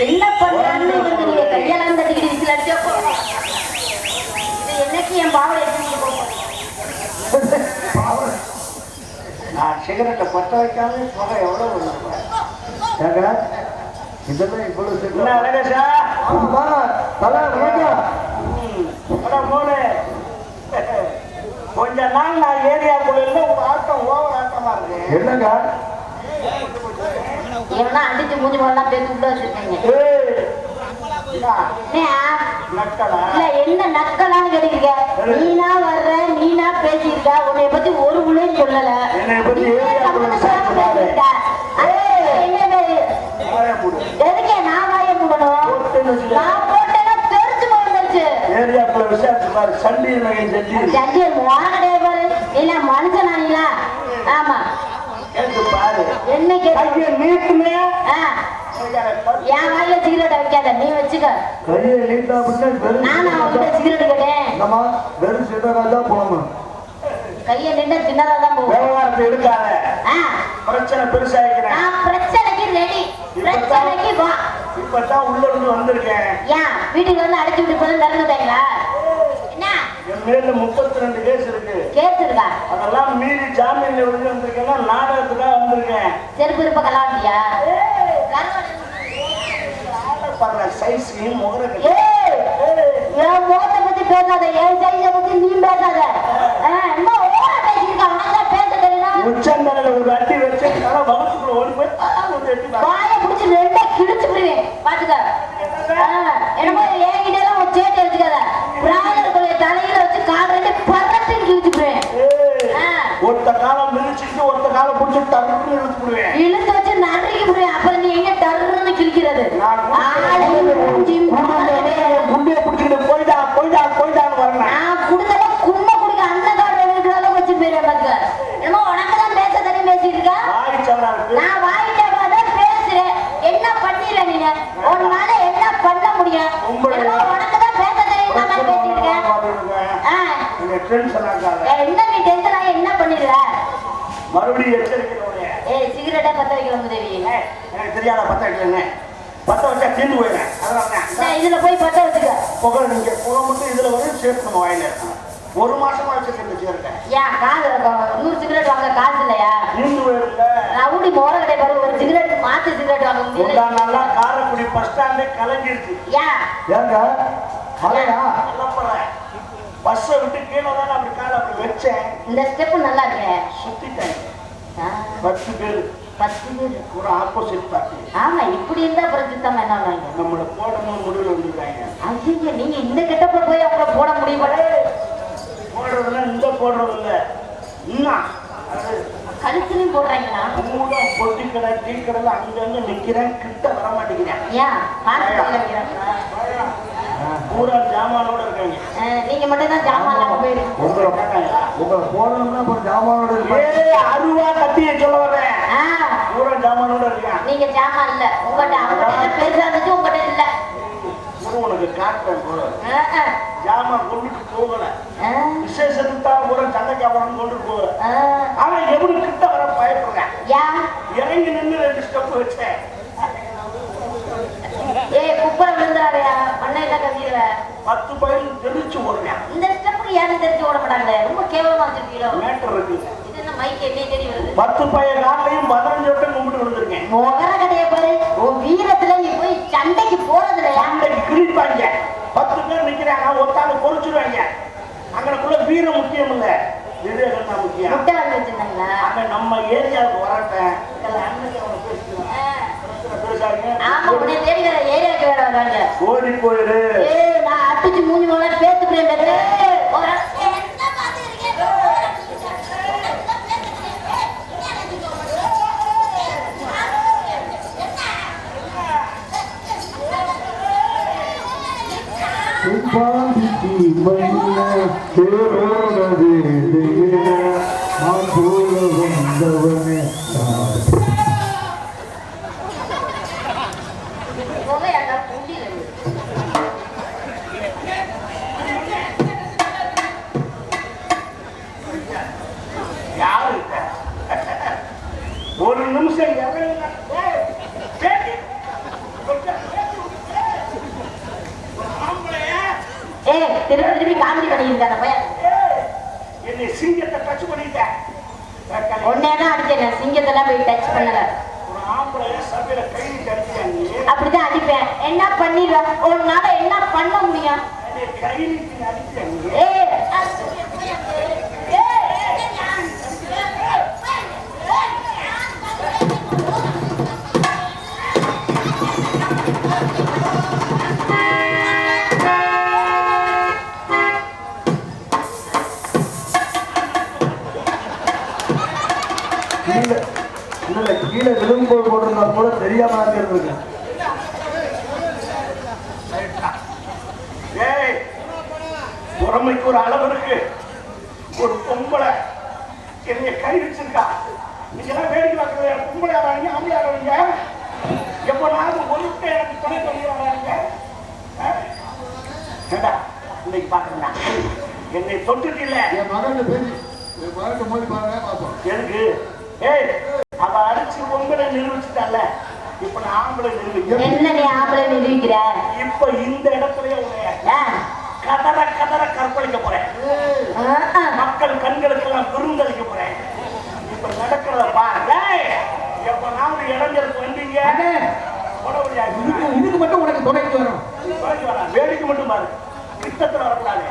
என்ன பண்றான்னு நீங்க கையெல்லாம் தட்டிக்கிட்டு விசில் அடிச்சப்போ இது என்னைக்கு என் பாவலை நான் சிகரெட்டை பற்ற வைக்காம புகை எவ்வளவு இதெல்லாம் இவ்வளவு அழகா கொஞ்ச நாள் நான் ஏரியாக்குள்ள உங்க ஆட்டம் ஓவர் ஆட்டமா இருக்கு என்னங்க எவனா அடிச்சு மூஞ்சி போலாம் பேசி உள்ள வச்சிருக்கீங்க என்ன நக்கலான்னு கேட்டீங்க நீனா வர்ற நீனா பேசியிருக்க உன்னை பத்தி ஒரு உழையும் சொல்லல எதுக்கே நான் வாய மூடணும் நான் போட்டேன்னா தெரிச்சு போயிருந்துச்சு ஏரியாக்குள்ள விசாரிச்சு பாரு சண்டியல் வாங்கடே பாரு இல்ல மனுஷனா ஆமா பாரு என்ன கையை நீட்டுமே என் வாயில சிகரெட் வைக்காத நீ வச்சுக்க கையை நீட்டா நானும் அவங்கிட்ட சிகரெட் கேட்டேன் வெறும் சின்னதா போகணும் கையை நின்று சின்னதா தான் போகும் விவகாரத்தை எடுக்காத பிரச்சனை பெருசாகிறேன் நான் பிரச்சனைக்கு ரெடி பிரச்சனைக்கு வா இப்பதான் உள்ள இருந்து வந்திருக்கேன் ஏன் வீட்டுக்கு வந்து அடிச்சு விட்டு போது திறந்துட்டீங்களா என்ன என் மேல 32 கேஸ் இருக்கு கேஸ் இருக்கா அதெல்லாம் மீறி ஜாமீன்ல விழுந்து வந்திருக்கேன்னா நாடகத்துக்காக வந்திருக்கேன் செருப்பு இருப்ப கலாண்டியா சைஸையும் முகர என் முகத்தை பத்தி பேசாத என் சைஸை பத்தி நீ பேசாத பேச தெரியல உச்சந்தலையில ஒரு அட்டி வச்சு வகுப்புக்குள்ள ஓடி போய் வாயை பிடிச்சி ரெண்டா கிழிச்சு போடுவேன் பாத்துக்க என்னமோ என்கிட்ட எல்லாம் ஒரு சேட்டை வச்சுக்காத பிராணர்களுடைய தலையில வச்சு கால் ரெண்டு பறத்து கிழிச்சு போடுவேன் ஒருத்த காலம் மிதிச்சுட்டு ஒருத்த காலம் பிடிச்சி டர்ன்னு இழுத்து போடுவேன் இழுத்து வச்சு நன்றிக்கு போடுவேன் அப்புறம் நீ எங்க டர்ன்னு கிழிக்கிறது குண்டிய பிடிச்சிட்டு போயிட்டா போயிட்டா போயிட்டான்னு வரணும் நான் குடுத்தல கும்ப குடிக்க அந்த கார்டு எடுக்கிறத வச்சு போயிடுவேன் பாத்துக்க என்னமோ உனக்குதான் பேச தனி பேசிட்டு இருக்கா நான் வாயிட்ட பேசுறேன் என்ன பண்ணிடுற நீங்க ஒரு நாள் என்ன பண்ண முடியும் உனக்குதான் பேச தெரியும் நான் பேசிட்டு இருக்கேன் என்ன நீ டென்ஷன் ஆகி என்ன பண்ணிடுற மறுபடியும் எச்சரிக்கை சிகரெட்டை பத்த வைக்கணும் உதவி எனக்கு தெரியாத பத்த வைக்கலன்னு பத்த வச்சா தீர்ந்து போயிடுறேன் அதனால இதுல போய் பத்த வச்சுக்க புகை நீங்க புகை மட்டும் இதுல வந்து சேர்த்து நம்ம வாயில இருக்கணும் 1 மாசமா வச்சிருக்கேன் சிகரெட்டை ஏன் காசு 100 சிகரெட் வாங்க காசு இல்லையா தீர்ந்து போயிடுல ரவுடி மோர கடை பாரு ஒரு சிகரெட் மாத்து சிகரெட் வாங்க முடியல நல்லா காரைக்குடி பஸ் ஸ்டாண்டே கலங்கிருச்சு ஏங்க அலையா பஸ்ஸை விட்டு கீழே தான் அப்படி காலை அப்படி வச்சேன் இந்த ஸ்டெப் நல்லா இருக்கு சுத்திட்டேன் 10 பேர் ஒரு ஆப்போசிட் பார்ட்டி ஆமா இப்படி இருந்தா பிரசித்தம் என்ன நம்மள போடணும் முடிவில் வந்துருக்காங்க ஐயா நீங்க இந்த கெட்டப்ப போய் அவங்கள போட முடியும் போடுறதுன்னா இந்த போடுறது இல்ல இன்னும் கழுத்துலையும் போடுறாங்களா பொட்டி கடை டீ கடையில அங்கங்க நிக்கிறேன் கிட்ட வர மாட்டேங்கிறேன் பூரா ஜாமானோட இருக்காங்க நீங்க மட்டும் தான் ஜாமான் போயிருக்கீங்க உங்களை போடணும்னா ஒரு ஜாமானோட அருவா கத்திய சொல்ல வர்றேன் பூரா ஜாமானோட இருக்கான் நீங்க ஜாமான் இல்ல உங்கள்கிட்ட பெருசா இருந்துச்சு உங்கள்கிட்ட இல்ல உனக்கு காட்டுறேன் போல ஜாமான் கொண்டுட்டு போகல விசேஷத்துக்கு தான் கூட சண்டைக்காரன் கொண்டு போகல ஆனா எப்படி கிட்ட வர பயப்படுறேன் இறங்கி நின்று 2 ஸ்டெப் வச்சேன் குப்பரை விழுந்துறாரையா பண்ணையில கவியில 10 பையன் தெரிச்சு ஓடுறேன் இந்த ஸ்டெப்புக்கு யாரும் தெரிஞ்சு ஓட மாட்டாங்க ரொம்ப கேவலமா வச்சிருக்கீங்களோ மேட்டர் இருக்கு இது என்ன மைக் எப்படி தெரிய வருது 10 பையன் நாட்டையும் 15 வட்டம் கும்பிட்டு விழுந்திருக்கேன் முகர கடையை பாரு உன் வீரத்துல நீ போய் சண்டைக்கு போறது இல்லையா சண்டைக்கு கிழிப்பாங்க 10 பேர் நிக்கிறாங்க ஒருத்தாங்க பொறிச்சிருவாங்க அங்கனக்குள்ள வீரம் முக்கியம் இல்ல விவேகம் தான் முக்கியம் முட்டை வாங்கி வச்சிருந்தாங்களா அங்க நம்ம ஏரியாவுக்கு வரட்டேன் ஓடி போயிரு நான் அடிச்சு மூஞ்சி போல பேசுறேன் நிமிஷம் திருப்பி திருப்பி காமெடி பண்ணியிருக்கான பையன். என்னை சிங்கத்தை டச் பண்ணிட்டேன். ஒன்னேதான் அடிச்சேன், சிங்கத்தெல்லாம் போய் டச் பண்ணல. ஒரு ஆம்பளைய சபையில கை நீட்டி அடிச்சேன். அப்படிதான் அடிப்பேன். என்ன பண்ணிடுவேன்? ஒரு நாள் என்ன பண்ண முடியும்? கை நீட்டி அடிச்சேன். கீழே விழும்போது போட்டிருந்தா கூட தெரியாம இருக்கு. உடமைக்கு ஒரு அளவு இருக்கு. ஒரு பொம்பளை என்னைய கை வச்சிருக்கா. நீங்க எல்லாம் வேடிக்கை பார்க்கறது பொம்பளை ஆறாங்க, ஆம்பளை ஆறாங்க. எப்பனாவது ஒருத்த எனக்கு துணை சொல்லி வராங்க. இன்னைக்கு பாக்குறேன் என்னை தொட்டுட்டு இல்ல என் மகன் பேசி போது பாருங்க பார்ப்போம். எனக்கு அவ அடிச்சு பொம்பளை நிரூபிச்சுட்டால. இப்ப நான் ஆம்பளை நிரூபிக்கிறேன். என்ன நீ ஆம்பளை நிரூபிக்கிற? இப்ப இந்த இடத்துலயே கதற கதற கற்பழிக்க போறேன். மக்கள் கண்களுக்கெல்லாம் விருந்தளிக்க போறேன். இப்ப நடக்கிறத பாருங்க. எப்ப நாம இளைஞருக்கு வந்தீங்க இதுக்கு மட்டும் உனக்கு துணைக்கு வரும். வேடிக்கை மட்டும் பாரு, கிட்டத்துல வரக்கூடாது.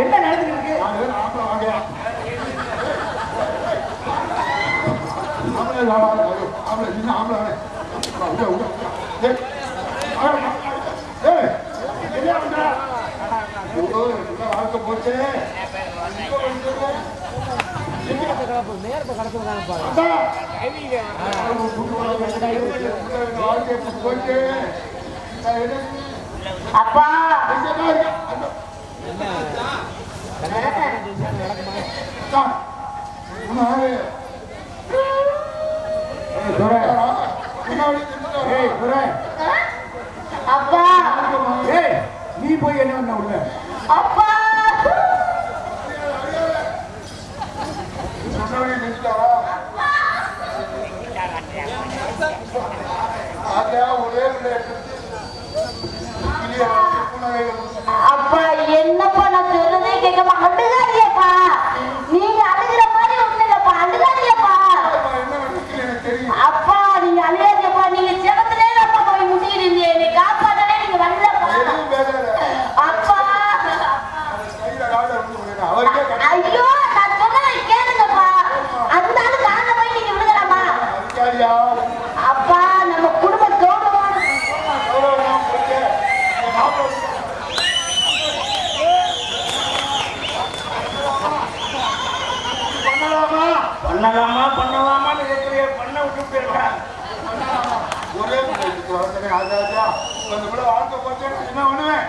என்ன நடந்துட்டு இருக்கு? போச்சு அப்பா அப்பா நீ போய் என்ன பண்ண உள்ள? அப்பா அப்பா என்னப்பா நான் சொல்றதே கேட்காம அழுகாதியப்பா. நீங்க அழுகிற மாதிரி ஒண்ணு இல்லப்பா, அழுகாதியப்பா. அப்பா நீங்க அழுகாதியப்பா. நீங்க சிவத்திலே அப்பா போய் முட்டிக்கிறீங்க. என்னை காப்பாற்றவே நீங்க வரலப்பா. அப்பா ஐயோ நான் சொன்னதை கேளுங்கப்பா. அந்த ஆளு காண போய் நீங்க விடுதலாமா? அப்பா நம்ம குடும்பம் கௌரவமான பண்ணலாமா பண்ணலாமான்னு கேட்கறிய. பண்ண விட்டு போயிருக்கேன். ஒரே வாழ்க்கை போச்சு என்ன பண்ணுவேன்?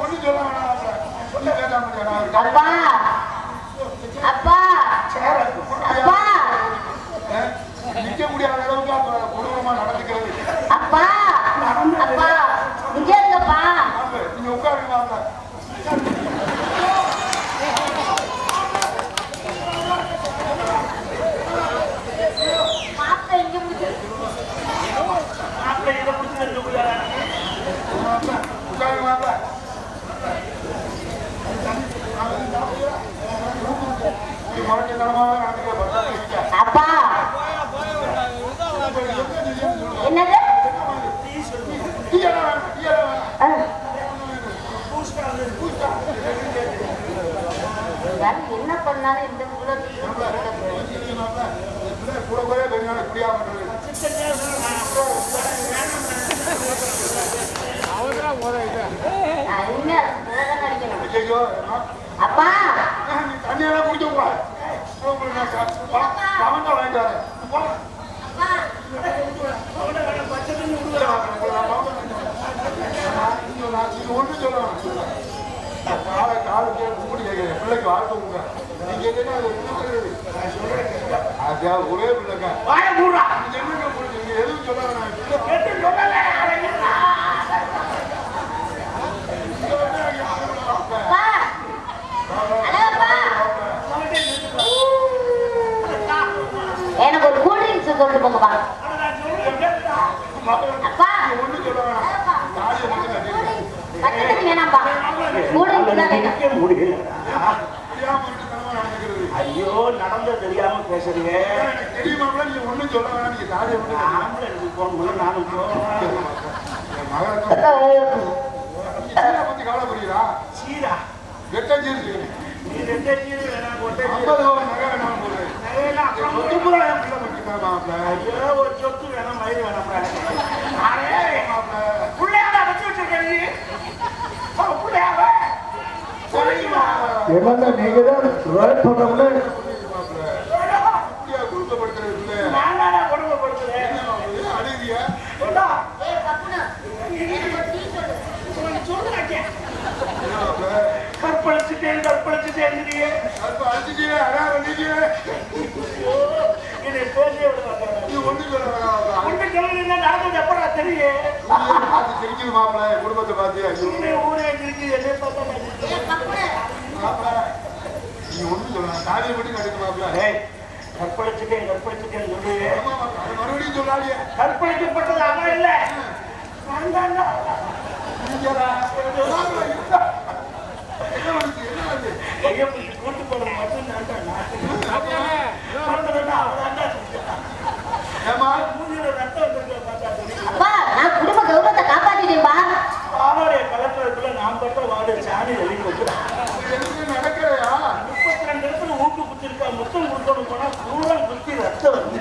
ஒண்ணு சொல்ல வேணாம். சொல்ல வேண்டாம். அப்பா அப்பா அப்பா நிக்க முடியாத அளவுக்கு கொடூரமா நடந்துக்கிறது. அப்பா அப்பா இங்க இருங்கப்பா. நீங்க உட்காருங்க. மாப்பிள்ளை இங்க முடிச்சு மாப்பிள்ளை இதை பிடிச்சி உட்காருங்க. அப்பா என்னது? என்ன பண்ணாலும் இந்த அப்படியா பண்றது? ஐயோ, அப்பா நீ தண்ணியெல்லாம் குடிக்க கூடாது. வாங்கிட்டு வரேன். ஒண்ணு சொல்லணும். பிள்ளைக்கு வாழ்க்கை உங்க நீங்க ஒரே பிள்ளைங்க நீங்க எதுவும் சொல்ல எனக்கு ஒரு கூல் ட்ரிங்க்ஸ் சொல்லிட்டு போங்கப்பா. அப்பா ஒண்ணு சொல்ல வேணாம்ப்பா, கூல் ட்ரிங்க்ஸ் தான் வேணும். ஐயோ, நடந்த தெரியாம பேசுறீங்க. தெரியுமா? நீங்க ஒண்ணும் சொல்ல வேணாம். நீங்க தாலியை போகணும். நானும் பத்தி கால புரியுதா? சீரா வெட்டஞ்சீர் நீ ரெண்டே சீரு வேணாம், கொட்டை 50 நகை வேணாம் போடு. ஐயோ, ஒரு சொத்து வேணாம், மயிறு வேணாம். பிள்ளையாட வச்சு வச்சிருக்கீங்க. என்னன்னா நீங்க தான் ரைட் பண்ணோம்ல. கற்பழிச்சுட்டேன் என்னை பேசவே விட மாட்டேன். ஒன்று சொல்லுங்க, நடந்தது எப்படா தெரியும்? குடும்பத்தை பார்த்து ஊரே தெரிஞ்சு என்னை பார்த்தா நீ ஒண்ணு சொல்லலாம். தாலியை மட்டும் கட்டுக்குமாப்ல. கற்பழிச்சுட்டேன் சொல்லு. மறுபடியும் சொல்லாடிய கற்பழிக்கப்பட்டது அவன் இல்ல, கூட்டு போறது மட்டும் அப்பா, நான் குடும்ப கௌரவத்தை காப்பாத்திட்டேன்பா. அவனுடைய கலெக்டருக்குள்ள நான் பட்ட வாடு சாணி எழுதி கொடுக்குறேன். நடக்கலையா? 32 இடத்துல ஊட்டு குத்திருக்கா. முத்தம் கொடுக்கணும் போனா பூரா குத்தி ரத்தம் வந்து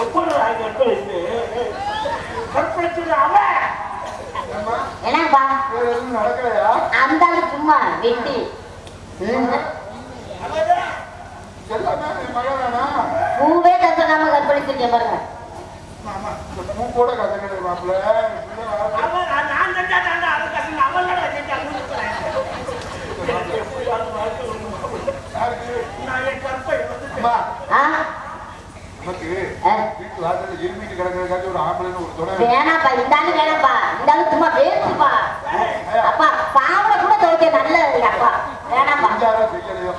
எப்படி கற்பழிச்சு கற்பழிச்சது அவன். என்னப்பா நடக்கலையா? அந்த ஆளு சும்மா வெட்டி எல்லாமே மகனா பூவே தசனாம கற்பழிச்சிருக்கேன் பாருங்க. பூ கூட கதை மாப்பிள்ள. நான் செஞ்சா தாண்டா அவன் கசங்க. அவன் செஞ்சா நான் என் கற்பை வீட்டு வாசல்ல எருமிட்டு கிடக்கிறதுக்காச்சும் ஒரு ஆம்பளைன்னு ஒரு துணை வேணாப்பா. இந்த ஆளு வேணாப்பா, இந்த ஆளு சும்மா வேஸ்ட்பா. அப்பா பாவனை கூட துவைக்க நல்லது அப்பா. வேணாப்பா. செய்யலையோ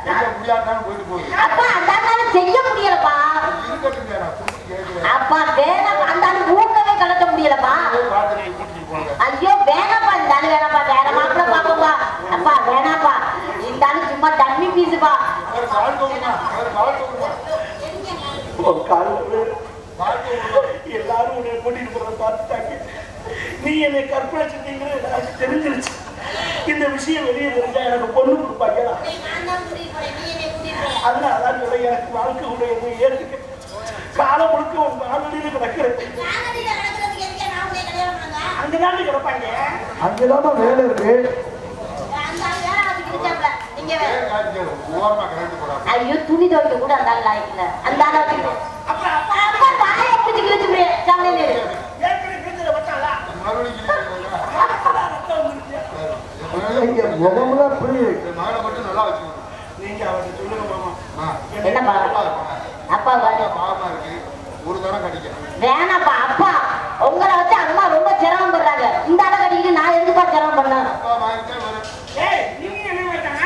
செய்ய முடியாதான்னு போயிட்டு போகுது. அப்பா அந்த ஆளால செய்ய முடியலப்பா. அப்பா வேணாப்பா, அந்த ஆளு ஊக்கவே கலட்ட முடியலப்பா. ஐயோ வேணாப்பா, இந்த ஆளு வேணாப்பா. வேற மாப்பிள்ள பாப்பா. அப்பா வேணாப்பா, இந்த ஆளு சும்மா டம்மி பீஸுப்பா. எல்லாரும் உன்னை கூட்டிட்டு போறத பார்த்துட்டாங்க. நீ என்னை கற்பழிச்சிட்டீங்கன்னு எனக்கு தெரிஞ்சிருச்சு. இந்த விஷயம் வெளியே தெரிஞ்சா எனக்கு பொண்ணு கொடுப்பாங்களா? அதனாலதான் சொல்ல எனக்கு வாழ்க்கை உடைய ஏற்றுக்க காலம் முழுக்க உங்க ஆல்ரெடி கிடக்கிறது. அங்கதான் கிடப்பாங்க. அங்கதான் வேலை இருக்கு. ஐயோ துணி துவைக்க கூட அந்த ஆள் லாய்க்கல. அந்த ஆள் முகம்லாம் புரிய மகளை மட்டும் நல்லா வச்சுக்கணும். நீங்க அவர்கிட்ட சொல்லுங்க மாமா. என்னப்பா அப்பா பாவமா இருக்கு. ஒரு தரம் கடிக்க வேணாப்பா. அப்பா உங்களை வச்சு அம்மா ரொம்ப சிரமம் பண்றாங்க. இந்த ஆளை கட்டிக்கிட்டு நான் எதுப்பா சிரமம் பண்ணேன்? அப்பா வாங்கிட்டே வரும். நீங்க என்ன மாட்டாங்க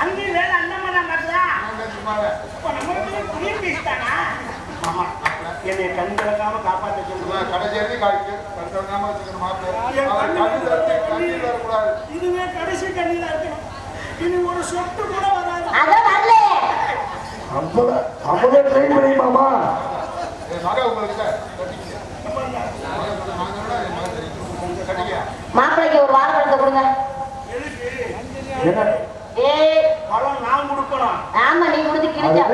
அங்கேயும் வேலை அந்த மாதிரி மாட்டா என்னை கண் திறக்காம காப்பாற்ற சொல்லுங்க. கடைசி கண்காம வச்சுக்கணும் மாப்பிள்ள. இதுவே கடைசி கண்ணீரா இருக்கணும். இது ஒரு சொட்டு கூட வராது. அதான் வரல. அவ்வளோ ட்ரெயின் பண்ணியுமாமா? மக உங்களுக்கு மாப்பிள்ளைக்கு ஒரு வாழைப்பழத்தை கொடுங்க. பழம் நான் கொடுக்கணும். ஆமா நீ கொடுத்து கிழிச்சா